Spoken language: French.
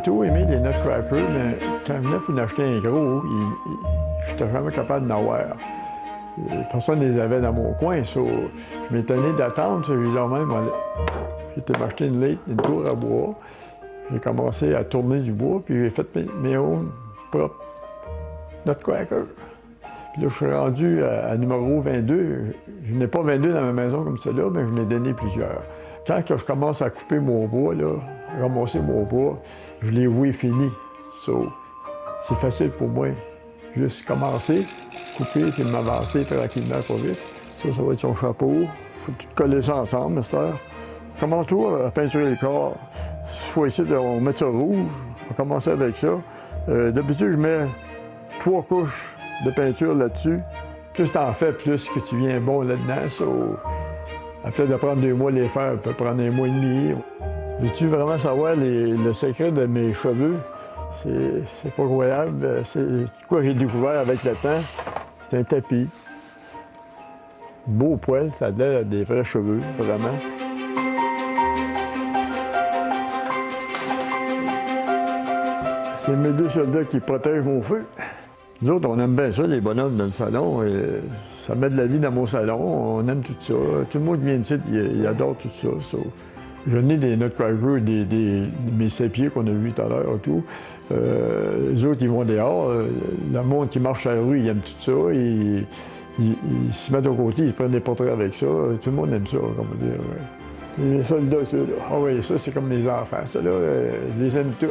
toujours aimé les nutcrackers, mais quand je venais pour en acheter un gros, je n'étais jamais capable d'en avoir. Personne ne les avait dans mon coin, so, je m'étonnais d'attendre, j'ai été m'acheter une tour à bois. J'ai commencé à tourner du bois, puis j'ai fait mes own propres nutcrackers. Puis là, je suis rendu à numéro 22. Je n'ai pas 22 dans ma maison comme celle-là, mais je n'ai donné plusieurs. Quand je commence à couper mon bois, là, ramasser mon bois, je l'ai roué fini. So, c'est facile pour moi. Juste commencer, couper, puis m'avancer tranquillement, pas vite. Ça va être son chapeau. Il faut tout coller ça ensemble, mister. Commence-toi à peinturer le corps. Cette fois-ci, on met ça rouge. On va commencer avec ça. D'habitude, je mets 3 couches de peinture là-dessus. Plus t'en fais, plus que tu viens bon là-dedans. So, après de prendre 2 mois les faire, ça peut prendre 1 mois et demi. Veux-tu vraiment savoir le secret de mes cheveux? C'est pas croyable. C'est quoi j'ai découvert avec le temps. C'est un tapis. Beau poil, ça a l'air des vrais cheveux, vraiment. C'est mes 2 soldats qui protègent mon feu. Nous autres, on aime bien ça, les bonhommes dans le salon. Et ça met de la vie dans mon salon. On aime tout ça. Tout le monde qui vient ici, il adore tout ça. So, j'en ai des nutcrackers, mes sépiers qu'on a vus tout à l'heure et tout. Les autres, ils vont dehors. Le monde qui marche sur la rue, il aime tout ça. Ils se mettent au côté, ils prennent des portraits avec ça. Tout le monde aime ça, comment dire. Ouais. Les soldats, ceux-là. Ah oui, ça, c'est comme mes enfants. Ça, là, je les aime tous.